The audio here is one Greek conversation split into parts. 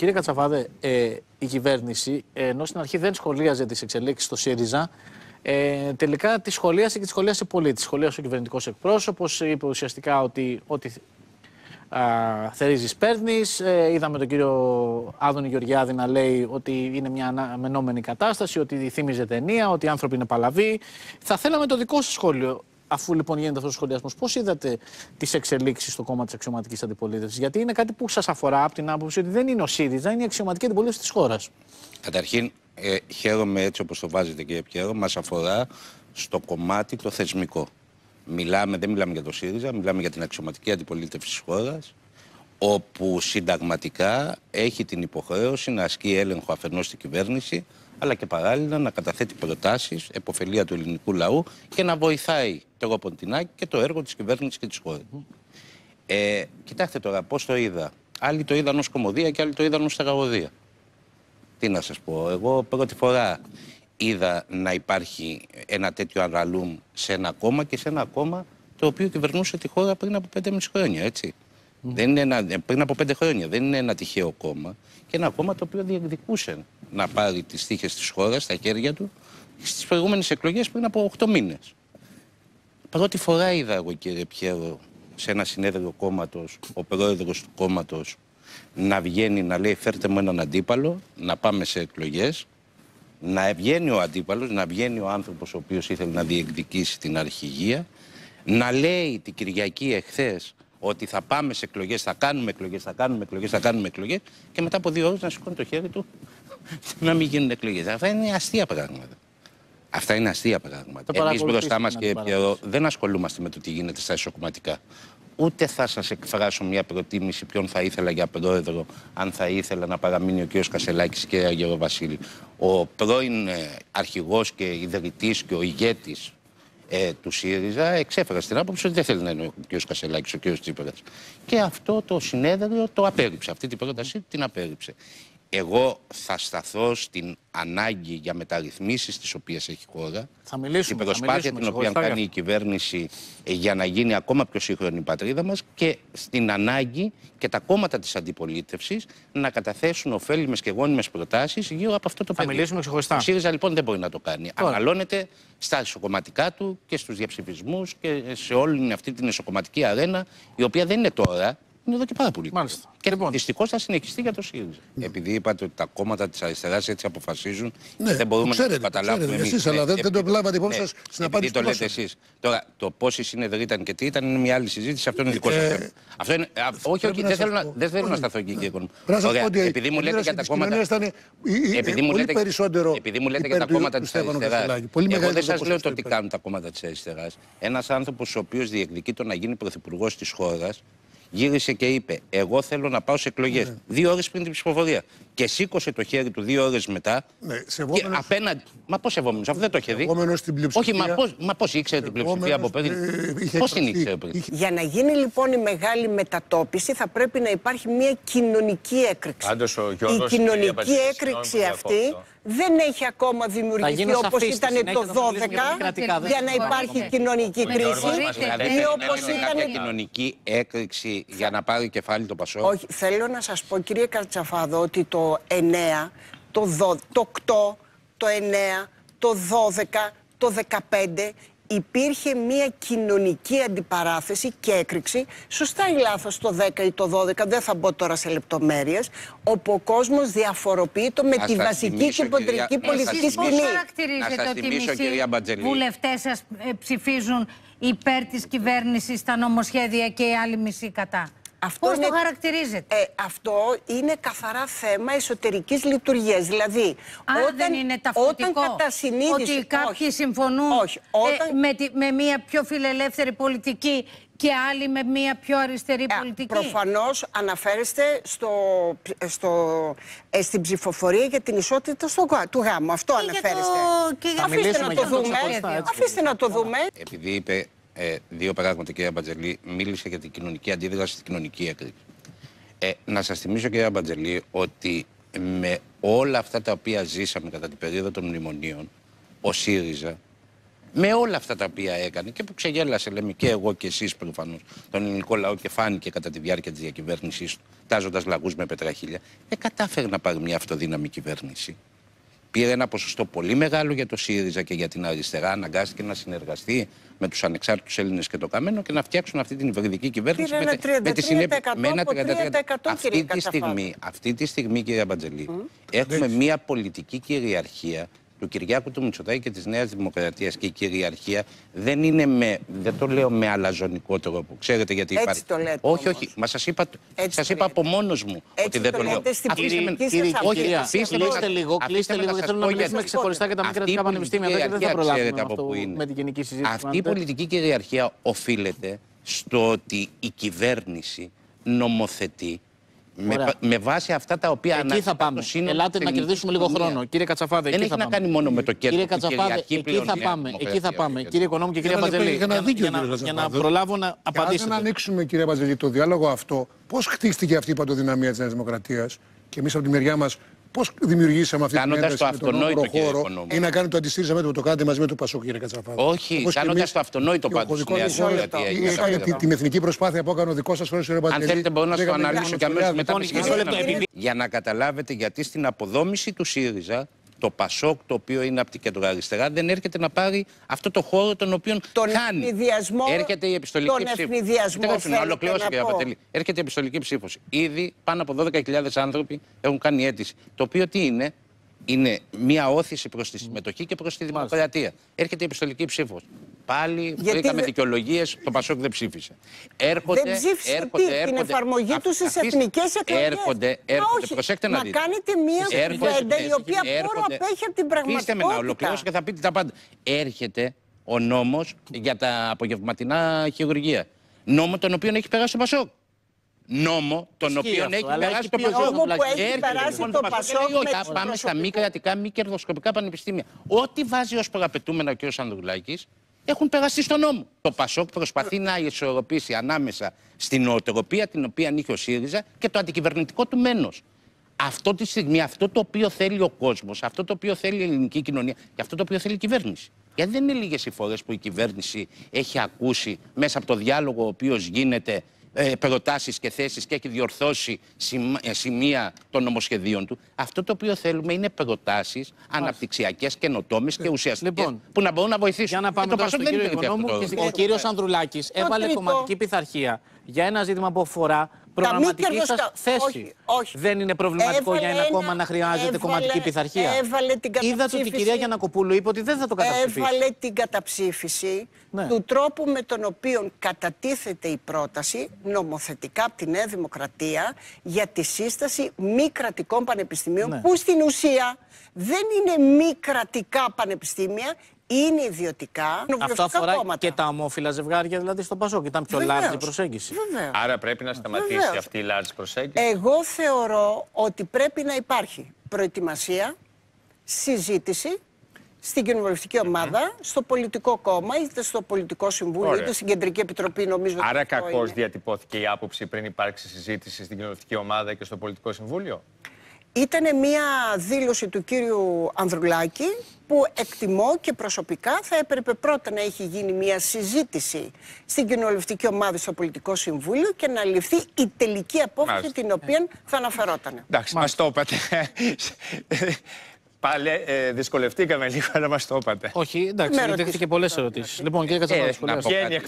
Κύριε Κατσαβάδε, η κυβέρνηση, ενώ στην αρχή δεν σχολίαζε τις εξελίξεις στο ΣΥΡΙΖΑ, τελικά τη σχολίασε και τη σχολίασε πολύ. Τη σχολίασε ο κυβερνητικός εκπρόσωπος, είπε ουσιαστικά ότι θερίζεις παίρνεις. Είδαμε τον κύριο Άδωνη Γεωργιάδη να λέει ότι είναι μια αναμενόμενη κατάσταση, ότι θύμιζε ταινία, ότι οι άνθρωποι είναι παλαβοί. Θα θέλαμε το δικό σας σχόλιο, αφού λοιπόν γίνεται αυτός ο σχολιασμός. Πώς είδατε τις εξελίξεις στο κόμμα της αξιωματικής αντιπολίτευσης? Γιατί είναι κάτι που σας αφορά από την άποψη ότι δεν είναι ο ΣΥΡΙΖΑ, είναι η αξιωματική αντιπολίτευση της χώρας. Καταρχήν, χαίρομαι έτσι όπως το βάζετε, κύριε Πιέρο, μας αφορά στο κομμάτι το θεσμικό. Δεν μιλάμε για το ΣΥΡΙΖΑ, μιλάμε για την αξιωματική αντιπολίτευση της χώρας, όπου συνταγματικά έχει την υποχρέωση να ασκεί έλεγχο αφενός στην κυβέρνηση, αλλά και παράλληλα να καταθέτει προτάσεις, επωφελία του ελληνικού λαού και να βοηθάει τρόποντινά και το έργο της κυβέρνησης και της χώρας. Κοιτάξτε τώρα πώς το είδα. Άλλοι το είδαν ως κωμωδία και άλλοι το είδαν ως τραγωδία. Τι να σας πω, εγώ πρώτη φορά είδα να υπάρχει ένα τέτοιο ανραλούμ σε ένα κόμμα και σε ένα κόμμα το οποίο κυβερνούσε τη χώρα πριν από 5,5 χρόνια, έτσι. Δεν είναι πριν από 5 χρόνια. Δεν είναι ένα τυχαίο κόμμα. Και ένα κόμμα το οποίο διεκδικούσε να πάρει τις τύχες της χώρας στα χέρια του στις προηγούμενες εκλογές πριν από 8 μήνες. Πρώτη φορά είδα εγώ, κύριε Πιέρο, σε ένα συνέδριο κόμματος, ο πρόεδρος του κόμματος να βγαίνει να λέει φέρτε μου έναν αντίπαλο, να πάμε σε εκλογές, να βγαίνει ο αντίπαλος, να βγαίνει ο άνθρωπος ο οποίος ήθελε να διεκδικήσει την αρχηγία, να λέει την Κυριακή εχθές ότι θα πάμε σε εκλογές, θα κάνουμε εκλογές, θα κάνουμε εκλογές, θα κάνουμε εκλογές και μετά από 2 ώρες να σηκώνει το χέρι του να μην γίνουν εκλογές. Αυτά είναι αστεία πράγματα. Αυτά είναι αστεία πράγματα. Εμείς μπροστά μας, κύριε Πιέρο, δεν ασχολούμαστε με το τι γίνεται στα ισοκομματικά. Ούτε θα σας εκφράσω μια προτίμηση ποιον θα ήθελα για πρόεδρο, αν θα ήθελα να παραμείνει ο κ. Κασελάκης και η κ. Γεροβασίλη. Ο πρώην αρχηγός και ιδρυτής και ο ηγέτης του ΣΥΡΙΖΑ εξέφρασε την άποψη ότι δεν θέλει να είναι ο κ. Κασελάκης, ο κ. Τσίπρας. Και αυτό το συνέδριο το απέρριψε. Αυτή την πρόταση την απέρριψε. Εγώ θα σταθώ στην ανάγκη για μεταρρυθμίσεις τις οποίες έχει η χώρα. Την προσπάθεια την οποία κάνει η κυβέρνηση για να γίνει ακόμα πιο σύγχρονη η πατρίδα μας και στην ανάγκη και τα κόμματα της αντιπολίτευσης να καταθέσουν ωφέλιμες και γόνιμες προτάσεις γύρω από αυτό το πεδίο. Θα μιλήσουμε ξεχωριστά. Ο ΣΥΡΙΖΑ λοιπόν δεν μπορεί να το κάνει. Αναλώνεται στα ισοκομματικά του και στους διαψηφισμούς και σε όλη αυτή την ισοκομματική αρένα, η οποία δεν είναι τώρα. Είναι εδώ και πάρα πολύ. Μάλιστα. Και λοιπόν, δυστυχώς θα συνεχιστεί για το ΣΥΡΙΖΑ. Επειδή είπατε ότι τα κόμματα της αριστεράς έτσι αποφασίζουν, δεν μπορούμε να το καταλάβουμε εμείς. Εσείς, αλλά δεν το λάβατε υπόψη σας στην απάντηση. Το λέτε εσείς. Τώρα, το πόσοι συνέδροι ήταν και τι ήταν είναι μια άλλη συζήτηση. Αυτό είναι δικό σας θέμα. Αυτό είναι. Όχι, δεν θέλω να σταθώ εκεί, κύριε Κονού. Επειδή μου λέτε για τα κόμματα. Επειδή μου λέτε για τα κόμματα της αριστεράς. Εγώ δεν σας λέω το τι κάνουν τα κόμματα της αριστεράς. Ένας άνθρωπος ο οποίος διεκδικεί το να γίνει πρωθυπουργός της χώρας. Γύρισε και είπε: εγώ θέλω να πάω σε εκλογές. 2 ώρες πριν την ψηφοφορία. Και σήκωσε το χέρι του 2 ώρες μετά. Και απέναντι. Μα πώς σεβόμενος, αφού δεν το είχε δει. Όχι, μα πώς ήξερε την πλειοψηφία από πριν. Πώς την ήξερε πριν. Για να γίνει λοιπόν η μεγάλη μετατόπιση, θα πρέπει να υπάρχει μια κοινωνική έκρηξη. Η κοινωνική έκρηξη αυτή δεν έχει ακόμα δημιουργηθεί όπως ήταν το 12 για να υπάρχει κοινωνική κρίση. Ή όπως ήταν κοινωνική έκρηξη για να πάρει κεφάλι το Πασόκ. Όχι, θέλω να σας πω, κύριε Καρτσαφάδο, ότι το 9, το 8, το 9, το 12, το 15 υπήρχε μια κοινωνική αντιπαράθεση και έκρηξη, σωστά ή λάθος το 10 ή το 12, δεν θα μπω τώρα σε λεπτομέρειες, όπου ο κόσμος διαφοροποιείται με τη βασική και ποντρική πολιτική σκηνή. Πώς χαρακτηρίζετε ότι οι μισοί βουλευτές σας ψηφίζουν υπέρ της κυβέρνησης στα νομοσχέδια και οι άλλοι μισοί κατά? Πώς το χαρακτηρίζετε? Αυτό είναι καθαρά θέμα εσωτερικής λειτουργίας. Δηλαδή, δεν είναι ταυτοτικό ότι κάποιοι συμφωνούν με μια πιο φιλελεύθερη πολιτική και άλλοι με μια πιο αριστερή πολιτική? Προφανώς αναφέρεστε στην ψηφοφορία για την ισότητα του γάμου. Αυτό αναφέρεστε. Αφήστε να το δούμε. Επειδή είπε 2 πράγματα, κυρία Μπατζελή, μίλησε για την κοινωνική αντίδραση στην κοινωνική έκρηξη. Να σας θυμίσω, κυρία Μπατζελή, ότι με όλα αυτά τα οποία ζήσαμε κατά την περίοδο των μνημονίων, ο ΣΥΡΙΖΑ με όλα αυτά τα οποία έκανε και που ξεγέλασε, λέμε, και εγώ και εσείς προφανώς, τον ελληνικό λαό και φάνηκε κατά τη διάρκεια της διακυβέρνησής του, τάζοντας λαγούς με πετραχίλια, κατάφερε να πάρει μια αυτοδύναμη κυβέρνηση. Πήρε ένα ποσοστό πολύ μεγάλο για το ΣΥΡΙΖΑ και για την αριστερά, αναγκάστηκε να συνεργαστεί με τους ανεξάρτητους Έλληνες και το Καμένο και να φτιάξουν αυτή την υβριδική κυβέρνηση με τη συνέπεια. Με ένα 33%. Αυτή τη στιγμή, κυρία Μπατζελή, έχουμε μια πολιτική κυριαρχία του Κυριάκου του Μητσοτάκη και της Νέας Δημοκρατίας. Και η κυριαρχία δεν είναι δεν το λέω με αλαζονικό τρόπο. Ξέρετε γιατί υπάρχει. Έτσι το λέτε. Όχι, όχι. Μα σας είπα από μόνος μου ότι δεν το λέω. Κλείστε λίγο, γιατί θέλω να μιλήσουμε ξεχωριστά για τα μη κρατικά πανεπιστήμια. Δεν θα προλάβουμε αυτό με την γενική συζήτηση. Αυτή η πολιτική κυριαρχία οφείλεται στο ότι η κυβέρνηση νομοθετεί με βάση αυτά τα οποία εκεί θα πάμε. Ελάτε να κερδίσουμε λίγο χρόνο. Κύριε Κατσαφάδε, δεν έχει να κάνει μόνο με το κέρδος. Κύριε Κατσαφάδε, εκεί θα πάμε. Κύριε Οικονόμου και κυρία Μπατζελή, για να προλάβω να απαντήσετε. Αν ανοίξουμε, κύριε Μπατζελή, το διάλογο αυτό, πώς χτίστηκε αυτή η παντοδυναμία της Νέας Δημοκρατίας και εμείς από τη μεριά μας πώς δημιουργήσαμε αυτή την ένταση με τον όπορο χώρο ή να κάνει το αντιστήριζα μέτωπο, το κάνετε μαζί με το Πασόκ, κύριε Κατσαφάδε. Όχι, κάνοντας το αυτονόητο πάντως στη Νέα Δημοκρατία. Είχατε την εθνική προσπάθεια που έκανε ο δικός σας χώρος, κύριε Μπατζελή. Αν θέλετε μπορώ να το αναλύσω και αμέσως μετά. Για να καταλάβετε γιατί στην αποδόμηση του ΣΥΡΙΖΑ το Πασόκ, το οποίο είναι από την κεντροαριστερά, δεν έρχεται να πάρει αυτό το χώρο τον οποίο χάνει. Έρχεται η επιστολική ψήφος. Να ολοκληρώσω, κύριε Πατελή. Έρχεται η επιστολική ψήφος. Ήδη πάνω από 12.000 άνθρωποι έχουν κάνει αίτηση. Το οποίο τι είναι? Είναι μια όθηση προς τη συμμετοχή και προς τη δημοκρατία. Έρχεται η επιστολική ψήφος. Πάλι βρήκαμε δικαιολογίες, το Πασόκ δεν ψήφισε. Δεν ψήφισε την εφαρμογή του στις εθνικές εκλογές. Έρχονται, προσέξτε να δείτε. Να κάνετε μία κουβέντα η οποία πόρο απέχει από την πραγματικότητα. Πείστε με να ολοκληρώσω και θα πείτε τα πάντα. Έρχεται ο νόμος για τα απογευματινά χειρουργεία. Νόμο τον οποίο έχει περάσει το Πασόκ. Νόμο τον οποίο έχει περάσει το Πασόκ. Νόμο που έχει περάσει το Πασόκ. Πάμε στα μη κρατικά, μη κερδοσκοπικά πανεπιστήμια. Ό,τι βάζει ως προαπαιτούμενα ο κ. Ανδρουλάκης έχουν περάσει στον νόμο. Το Πασόκ προσπαθεί να ισορροπήσει ανάμεσα στην νοοτροπία την οποία είχε ο ΣΥΡΙΖΑ και το αντικυβερνητικό του μένος. Αυτό τη στιγμή, αυτό το οποίο θέλει ο κόσμος, αυτό το οποίο θέλει η ελληνική κοινωνία και αυτό το οποίο θέλει η κυβέρνηση. Γιατί δεν είναι λίγες οι φορές που η κυβέρνηση έχει ακούσει μέσα από το διάλογο ο οποίος γίνεται προτάσεις και θέσεις και έχει διορθώσει σημεία των νομοσχεδίων του. Αυτό το οποίο θέλουμε είναι προτάσεις αναπτυξιακές, καινοτόμες και ουσιαστικές που να μπορούν να βοηθήσουν. Για να πάμε τώρα στον κύριο Οικονόμου. Ο κύριος Ανδρουλάκης έβαλε κομματική πειθαρχία για ένα ζήτημα που αφορά προγραμματική σας θέση. Όχι. Δεν είναι προβληματικό για ένα κόμμα να χρειάζεται κομματική πειθαρχία? Είδατε ότι η κυρία Γιαννακοπούλου είπε ότι δεν θα το καταψηφίσει. Έβαλε την καταψήφιση του τρόπου με τον οποίο κατατίθεται η πρόταση νομοθετικά από τη Νέα Δημοκρατία για τη σύσταση μη κρατικών πανεπιστημίων, που στην ουσία δεν είναι μη κρατικά πανεπιστήμια, είναι ιδιωτικά. Αυτό αφορά κόμματα. Και τα ομόφυλα ζευγάρια, δηλαδή στο Πασόκ. Ήταν πιο large η προσέγγιση. Βεβαίως. Άρα πρέπει να σταματήσει αυτή η large προσέγγιση. Εγώ θεωρώ ότι πρέπει να υπάρχει προετοιμασία, συζήτηση στην κοινοβουλευτική ομάδα, στο πολιτικό κόμμα, είτε στο πολιτικό συμβούλιο, είτε στην κεντρική επιτροπή, νομίζω. Άρα κακώς διατυπώθηκε η άποψη πριν υπάρξει συζήτηση στην κοινοβουλευτική ομάδα και στο πολιτικό συμβούλιο. Ήτανε μία δήλωση του κύριου Ανδρουλάκη που εκτιμώ και προσωπικά θα έπρεπε πρώτα να έχει γίνει μία συζήτηση στην κοινοβουλευτική ομάδα στο πολιτικό συμβούλιο και να ληφθεί η τελική απόφαση την οποία θα αναφερόταν. Εντάξει, μας το είπατε. Πάλι δυσκολευτήκαμε λίγο, αλλά μας το είπατε. Όχι, εντάξει, δέχτηκε και πολλές ερωτήσεις. Λοιπόν, κύριε Κατσαφάδη,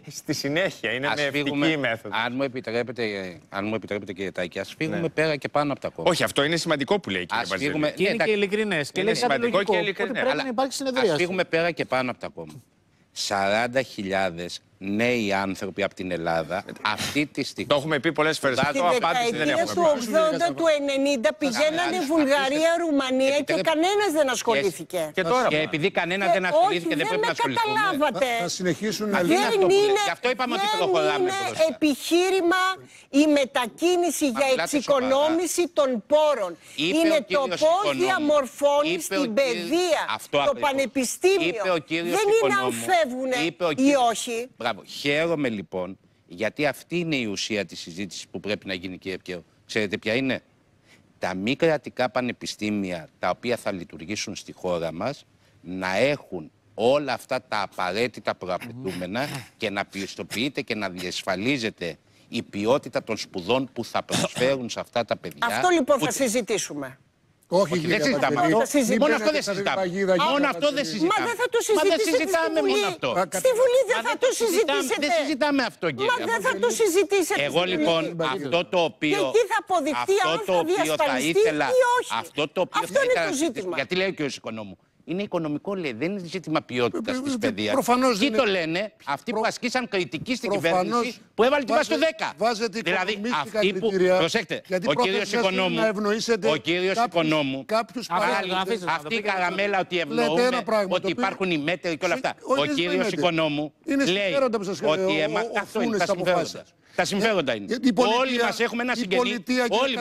στη συνέχεια, είναι με ευτική μέθοδο. Αν μου επιτρέπετε, κύριε Τάκη, ας φύγουμε πέρα και πάνω από τα κόμματα. Όχι, αυτό είναι σημαντικό που λέει, κύριε Μπατζελή. Και είναι και ειλικρινές. Και είναι σημαντικό και ειλικρινές. Πρέπει να υπάρξει συνεδρίαση. Ας φύγουμε πέρα και πάνω από τα κόμματα. 40.000 νέοι άνθρωποι από την Ελλάδα αυτή τη στιγμή. Το έχουμε πει πολλές φορές. Στη δεκαετία του 80, του 90 πηγαίνανε Βουλγαρία, Ρουμανία και κανένας δεν ασχολήθηκε. Και τώρα. Και επειδή κανένας δεν ασχολήθηκε, δεν πρέπει να ασχοληθούμε. Δεν με καταλάβατε. Θα συνεχίσουν να Δεν είναι επιχείρημα η μετακίνηση για εξοικονόμηση των πόρων. Είναι το πώς διαμορφώνεις την παιδεία, το πανεπιστήμιο. Δεν είναι αν φεύγουν ή όχι. Μπράβο. Χαίρομαι λοιπόν, γιατί αυτή είναι η ουσία της συζήτησης που πρέπει να γίνει, κύριε Πκέρο. Ξέρετε ποια είναι? Τα μη κρατικά πανεπιστήμια τα οποία θα λειτουργήσουν στη χώρα μας να έχουν όλα αυτά τα απαραίτητα προαπαιτούμενα και να πιστοποιείτε και να διασφαλίζετε η ποιότητα των σπουδών που θα προσφέρουν σε αυτά τα παιδιά. Αυτό λοιπόν θα συζητήσουμε. Όχι, δεν συζητάμε αυτό. Μόνο αυτό δεν συζητάμε. Μόνο αυτό δεν συζητάμε. Μα δεν θα το συζητήσετε στη Βουλή. Στη Βουλή δεν θα το συζητήσετε. Δεν συζητάμε αυτό, κύριε. Μα δεν θα το συζητήσετε. Εγώ λοιπόν αυτό το οποίο. Και εκεί θα αποδειχτεί αν θα διασφαλιστεί ή όχι. Αυτό το οποίο αυτό είναι το ζήτημα. Γιατί λέει και ο Οικονόμου. Είναι οικονομικό, λέει, δεν είναι ζήτημα ποιότητας της παιδείας. Προφανώς τι το λένε αυτοί που ασκήσαν κριτική στην κυβέρνηση που έβαλε τη βάση του 10. Δηλαδή αυτοί που. Προσέξτε, ο κύριος Οικονόμου. Αυτή η καραμέλα ότι ευνοούμε, ότι υπάρχουν οι μέτροι και όλα αυτά. Ο κύριος Οικονόμου λέει ότι αυτό είναι τα συμφέροντα. Τα συμφέροντα είναι. Όλοι μας έχουμε ένα συγγενή. Όλοι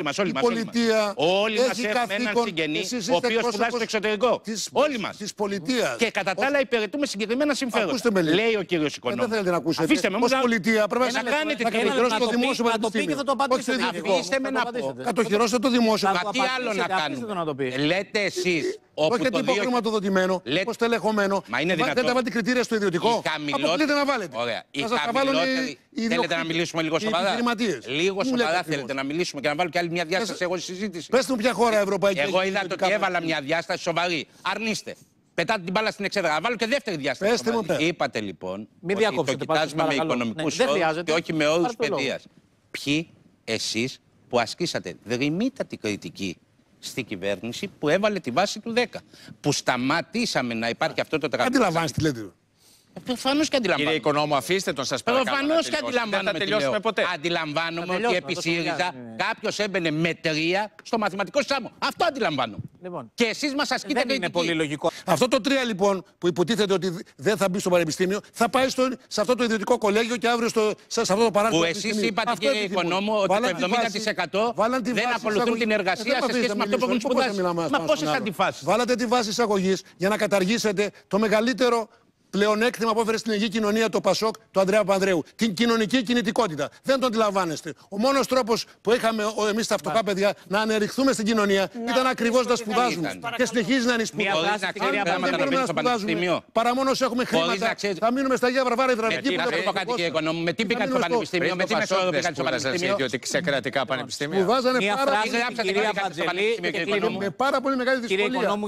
μας έχουμε έναν συγγενή ο οποίος σπουδάζει στο εξωτερικό. Όλοι μας. Και κατά τα άλλα υπηρετούμε συγκεκριμένα συμφέροντα. Λέει ο κύριος Οικονόμου. Αφήστε με όμως να κάνετε την Αφήστε με να πω. Κατοχυρώστε το δημόσιο. Τι άλλο να κάνουμε. Λέτε εσείς. Όχι το υποχρηματοδοτημένο, υποστελεχωμένο. Δεν τα βάλετε κριτήρια στο ιδιωτικό. Αποκλείται να βάλετε. Ωραία. Θέλετε να μιλήσουμε λίγο σοβαρά. Λίγο σοβαρά θέλετε να μιλήσουμε και να βάλω και άλλη μια διάσταση εγώ στη συζήτηση. Πες μου ποια χώρα ευρωπαϊκή. Εγώ είδατε ότι έβαλα μια διάσταση σοβαρή. Αρνείστε. Πετάτε την μπάλα στην εξέδρα. Βάλω και δεύτερη διάσταση. Είπατε λοιπόν ότι το κοιτάζουμε με οικονομικούς όρους και όχι με όρους παιδείας. Ποιοι εσείς που ασκήσατε δρυμύτατη κριτική στη κυβέρνηση που έβαλε τη βάση του 10. Που σταματήσαμε να υπάρχει αυτό το τραγούδι. Αντιλαμβάνεστε τι λέτε. Προφανώς και αντιλαμβάνομαι. Κύριε Οικονόμου, αφήστε τον, σας παρακαλώ. Προφανώς και αντιλαμβάνομαι. Δεν θα τελειώσουμε ποτέ. Αντιλαμβάνομαι ότι επί ΣΥΡΙΖΑ κάποιος έμπαινε με 3 στο μαθηματικό εξάμηνο. Αυτό αντιλαμβάνομαι. Λοιπόν, και εσείς μας ασκείτε κριτική. Είναι πολύ λογικό. Αυτό το 3 λοιπόν που υποτίθεται ότι δεν θα μπει στο πανεπιστήμιο θα πάει σε αυτό το ιδιωτικό κολέγιο και αύριο σε αυτό το παράδειγμα. Που εσείς είπατε, κύριε Οικονόμου, ότι το 70% δεν ακολουθούν την εργασία σε σχέση με αυτό που έχουν σπουδάσει. Μα πόσες αντιφάσεις. Βάλατε τη βάση εισαγωγής για να καταργήσετε το μεγαλύτερο πλεονέκτημα που έφερε στην ελληνική κοινωνία το Πασόκ, του Ανδρέα Παπανδρέου. Την κοινωνική κινητικότητα. Δεν το αντιλαμβάνεστε. Ο μόνος τρόπος που είχαμε εμείς τα φτωχά παιδιά να ανερριχθούμε στην κοινωνία ήταν ακριβώς να σπουδάζουμε. Και συνεχίζει να είναι σπουδάζουμε. Δεν μπορούμε να σπουδάζουμε. Παρά μόνο όσο έχουμε χρήματα. Θα μείνουμε στα Αγία Βαρβάρα Υδραβική. Με τι πήγαν στο πανεπιστήμιο, με τι μεσόωρο πήγαν στο πανεπιστήμιο. Σε κρατικά πανεπιστήμια. Σπουδάζανε πάρα πολύ μεγάλη δυσκολία.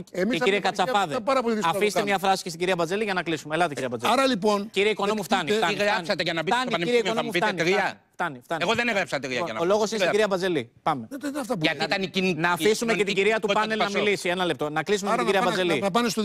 Κύριε Κατσαφάδε, αφήστε μια φράση και στην κυρία Μπατζέλη για να κλείσουμε. Ελάτε, κύριε Μπατζέλη. Άρα λοιπόν. Κύριε Οικονόμου, φτάνει. Γράψατε για να μπείτε στο πανεπιστήμιο, θα μου πείτε 3. Φτάνει. Εγώ δεν έγραψα 3 για να. Ο λόγος είναι στην κυρία Μπατζελή. Πάμε. Γιατί ήταν η να αφήσουμε και την κυρία του πάνελ να μιλήσει. Ένα λεπτό. Να κλείσουμε με την κυρία Μπατζελή. Να πάνε στο